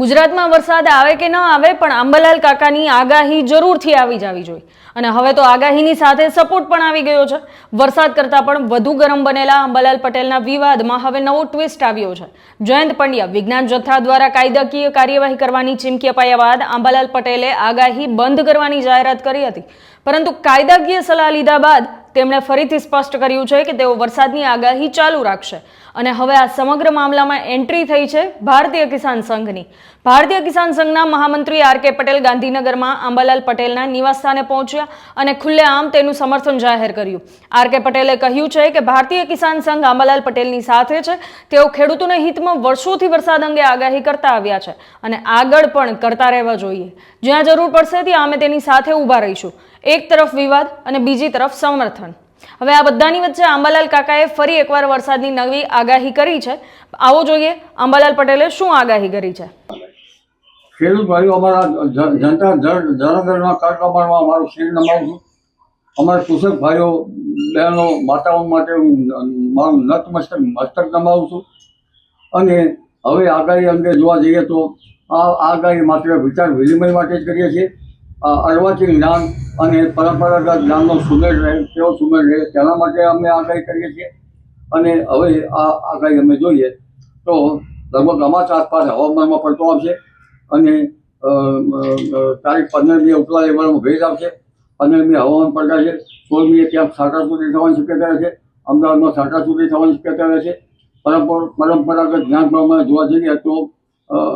ગુજરાતમાં વરસાદ આવે કે ન આવે પણ અંબાલાલ કાકાની આગાહી જરૂરથી આવી જવી જોઈએ અને હવે તો આગાહીની સાથે સપોર્ટ પણ આવી ગયો છે। વરસાદ કરતાં પણ વધુ ગરમ બનેલા અંબાલાલ પટેલના વિવાદમાં હવે નવો ટ્વિસ્ટ આવ્યો છે। જયંત પંડ્યા વિજ્ઞાન જથ્થા દ્વારા કાયદાકીય કાર્યવાહી કરવાની ચીમકી અપાયા બાદ અંબાલાલ પટેલે આગાહી બંધ કરવાની જાહેરાત કરી હતી, પરંતુ કાયદાકીય સલાહ લીધા બાદ તેમણે ફરીથી સ્પષ્ટ કર્યું છે કે તેઓ વરસાદની આગાહી ચાલુ રાખશે અને હવે આ સમગ્ર મામલામાં એન્ટ્રી થઈ છે ભારતીય કિસાન સંઘની। ભારતીય કિસાન સંઘના મહામંત્રી આર.કે. પટેલ ગાંધીનગરમાં અંબાલાલ પટેલના નિવાસસ્થાને પહોંચ્યા અને ખુલ્લેઆમ તેનું સમર્થન જાહેર કર્યું। આર.કે. પટેલે કહ્યું છે કે ભારતીય કિસાન સંઘ અંબાલાલ પટેલની સાથે છે। તેઓ ખેડૂતોના હિતમાં વર્ષોથી વરસાદ અંગે આગાહી કરતા આવ્યા છે અને આગળ પણ કરતા રહેવા જોઈએ। જ્યાં જરૂર પડશે ત્યાં અમે તેની સાથે ઊભા રહીશું। એક તરફ વિવાદ અને બીજી તરફ સમર્થન। હવે આ બધાની વચ્ચે અંબાલાલ કાકાએ ફરી એકવાર વરસાદની નવી આગાહી કરી છે। આવો જોઈએ અંબાલાલ પટેલે શું આગાહી કરી છે। ખેડૂત ભાઈઓ, અમારા જનતા જનગણના કાર્યક્રમમાં અમારું શિર નમાવું છું। અમારા કૃષક ભાઈઓ બહેનો માતાઓ માટે હું મારું મસ્તક નમાવું છું। અને હવે આગાહી અંગે જોવા જઈએ તો આ આગાહી માત્ર વિચાર વિનિમય માટે જ કરીએ છીએ। અર્વાચીન જ્ઞાન અને પરંપરાગત જ્ઞાનનો સુમેળ રહે, તેવો સુમેળ રહે તેના માટે અમે આગાહી કરીએ છીએ। અને હવે આ આગાહી અમે જોઈએ તો લગભગ અમાસ આસપાસ હવામાનમાં પડતો આવશે અને તારીખ 15મી ઉપલા લેવલમાં ભેજ આવશે। 15મી હવામાન પલટાશે, 16મીએ ક્યાંક છાંટાછૂટી થવાની શક્યતા રહે છે, અમદાવાદમાં છાંટાછૂટી થવાની શક્યતા રહે છે। પરંપરાગત જ્ઞાન પ્રમાણે જોવા જઈએ તો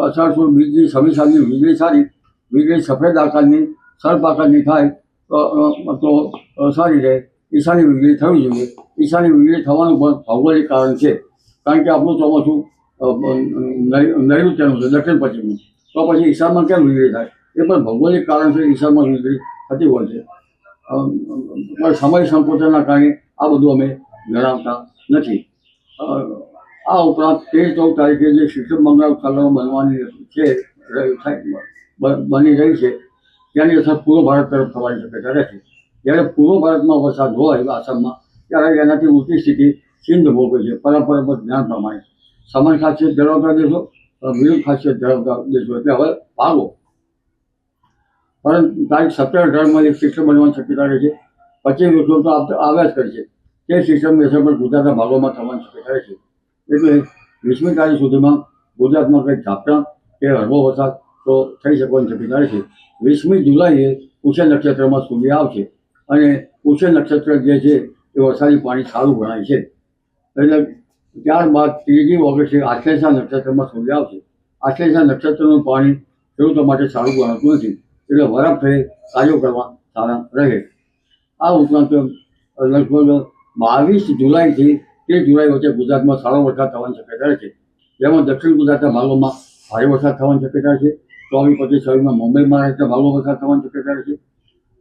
અષાઢ બીજની સમીસાની વીજળી સારી, વીજળી સફેદ આકારની સર્પ આકારની થાય તો સારી રહે। ઈશાની વીજળી થવી જોઈએ। ઈશાની વીજળી થવાનું પણ ભૌગોલિક કારણ છે, કારણ કે આપણું ચોમાસું નૈઋત્યનું છે, દક્ષિણ પશ્ચિમનું, તો પછી ઈશાનમાં કેમ વીજળી થાય? એ પણ ભૌગોલિક કારણ છે, ઈશાનમાં વીજળી થતી હોય છે। સમય સંકોચનના કારણે આ બધું અમે જણાવતા નથી। આ ઉપરાંત 13-14 તારીખે જે સિસ્ટમ બંગાળ ખાડીમાં બનવાની છે, બની રહી છે, ત્યાંની અસર પૂર્વ ભારત તરફ થવાની શક્યતા રહે છે। જ્યારે પૂર્વ ભારતમાં વરસાદ હોય આસામમાં, ત્યારે એનાથી ઊંચી સ્થિતિ સિંધ ભોગવે છે। પરંપરાગત જ્ઞાન પ્રમાણે સમાન ખાસિયત ધરાવતા દેશો, વિરુદ્ધ ખાસિયત ધરાવતા દેશો, એટલે હવે ભાગો। પરંતુ તારીખ 17-18માં એક સિસ્ટમ બનવાની શક્યતા રહે છે। 25 વર્ષો તો આવ્યા જ કરે છે, તે સિસ્ટમની અસર પણ ગુજરાતના ભાગોમાં થવાની શક્યતા રહે છે। એટલે 20મી તારીખ સુધીમાં ગુજરાતમાં કંઈક ઝાપટા કે હળવો વરસાદ તો થઈ શકવાની શક્યતા રહે છે। 20મી જુલાઈએ પુષ્ય નક્ષત્રમાં સૂર્ય આવશે અને પુષ્ય નક્ષત્ર જે છે એ વરસાદી પાણી સારું ગણાય છે। એટલે ત્યારબાદ 3જી ઓગસ્ટે આશ્લેષા નક્ષત્રમાં સૂર્ય આવશે। આશ્લેષા નક્ષત્રનું પાણી ખેડૂતો માટે સારું ગણાતું નથી, એટલે વરફ થઈ કાર્યો કરવા સારા રહે। આ ઉપરાંત લગભગ 22 જુલાઈથી 30 જુલાઈ વચ્ચે ગુજરાતમાં સારો વરસાદ થવાની શક્યતા રહે છે, જેમાં દક્ષિણ ગુજરાતના ભાગોમાં ભારે વરસાદ થવાની શક્યતા છે। 24-25-26માં મુંબઈ મહારાષ્ટ્રના ભાગોમાં વરસાદ થવાની શક્યતા છે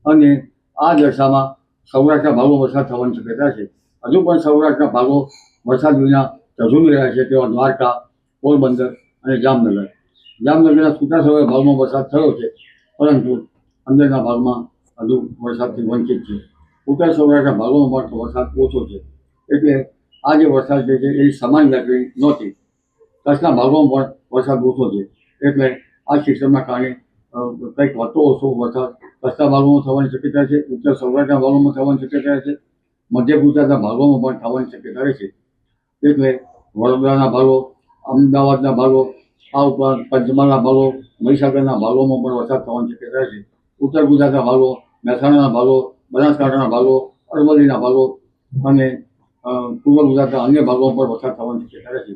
અને આ દશામાં સૌરાષ્ટ્રના ભાગો વરસાદ થવાની શક્યતા છે। હજુ પણ સૌરાષ્ટ્રના ભાગો વરસાદ વિના ઝઝૂમી રહ્યા છે, તેવા દ્વારકા, પોરબંદર અને જામનગર। જામનગરના છૂટાછવાયા ભાગમાં વરસાદ થયો છે, પરંતુ અંદરના ભાગમાં હજુ વરસાદથી વંચિત છે। ઉત્તર સૌરાષ્ટ્રના ભાગોમાં પણ વરસાદ ઓછો છે, એટલે આ જે વરસાદ છે એ સમાન વ્યાપી નહોતી। કચ્છના ભાગોમાં પણ વરસાદ ઓછો છે, એટલે આ સિસ્ટમના કારણે કંઈક વધતો ઓછો વરસાદ કચ્છના ભાગોમાં થવાની શક્યતા છે, ઉત્તર સૌરાષ્ટ્રના ભાગોમાં થવાની શક્યતા છે, મધ્ય ગુજરાતના ભાગોમાં પણ થવાની શક્યતા રહે છે। એટલે વડોદરાના ભાગો, અમદાવાદના ભાગો, આ ઉપરાંત પંચમહાલના ભાગો, મહીસાગરના ભાગોમાં પણ વરસાદ થવાની શક્યતા રહે છે। ઉત્તર ગુજરાતના ભાગો, મહેસાણાના ભાગો, બનાસકાંઠાના ભાગો, અરવલ્લીના ભાગો અને પૂર્વ ગુજરાતના અન્ય ભાગોમાં પણ વરસાદ થવાની શક્યતા રહે છે।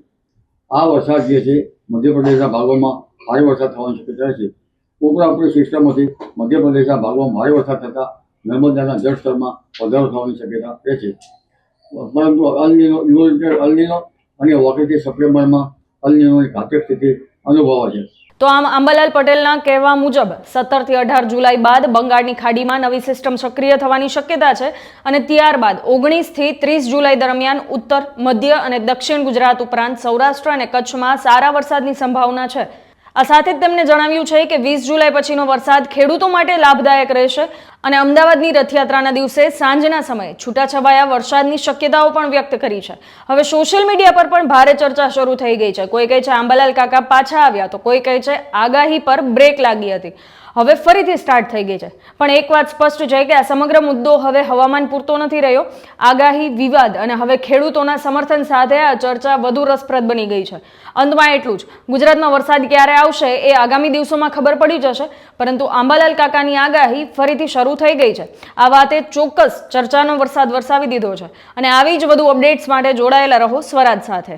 આ વરસાદ જે છે મધ્યપ્રદેશના ભાગોમાં ભારે વરસાદ થવાની શક્યતા રહે છે। ઉપરી સિસ્ટમોથી મધ્યપ્રદેશના ભાગોમાં ભારે વરસાદ થતાં નર્મદાના જળસ્તરમાં વધારો થવાની શક્યતા રહે છે। પરંતુ અલનીનો અને ઓગસ્ટથી સપ્ટેમ્બરમાં અલનીનોની ઘાતક સ્થિતિ અનુભવાય છે। તો આમ અંબાલાલ પટેલના કહેવા મુજબ 17 થી 18 જુલાઈ બાદ બંગાળની ખાડીમાં નવી સિસ્ટમ સક્રિય થવાની શક્યતા છે અને ત્યારબાદ 19 થી 30 જુલાઈ દરમિયાન ઉત્તર, મધ્ય અને દક્ષિણ ગુજરાત ઉપરાંત સૌરાષ્ટ્ર અને કચ્છમાં સારા વરસાદની સંભાવના છે। આ સાથે જ તેમણે જણાવ્યું છે કે 20 જુલાઈ પછીનો વરસાદ ખેડૂતો માટે લાભદાયક રહેશે અને અમદાવાદની રથયાત્રાના દિવસે સાંજના સમયે છૂટાછવાયા વરસાદની શક્યતાઓ પણ વ્યક્ત કરી છે. હવે સોશિયલ મીડિયા પર પણ ભારે ચર્ચા શરૂ થઈ ગઈ છે. કોઈ કહે છે આંબાલાલ કાકા પાછા આવ્યા, તો કોઈ કહે છે આગાહી પર બ્રેક લાગી હતી, હવે ફરીથી સ્ટાર્ટ થઈ ગઈ છે. પણ એક વાત સ્પષ્ટ છે કે આ સમગ્ર મુદ્દો હવે હવામાન પૂરતો નથી રહ્યો. આગાહી, વિવાદ અને હવે ખેડૂતોના સમર્થન સાથે આ ચર્ચા વધુ રસપ્રદ બની ગઈ છે. અંતમાં એટલું જ, ગુજરાતમાં વરસાદ ક્યારે આવશે એ આગામી દિવસોમાં ખબર પડી જશે, પરંતુ આંબાલાલ કાકાની આગાહી ફરીથી શરૂ થઈ ગઈ છે. આ વાતે ચોક્કસ ચર્ચાનો વરસાદ વરસાવી દીધો છે. અને આવી જ વધુ અપડેટ્સ માટે જોડાયેલા રહો સ્વરાજ સાથે.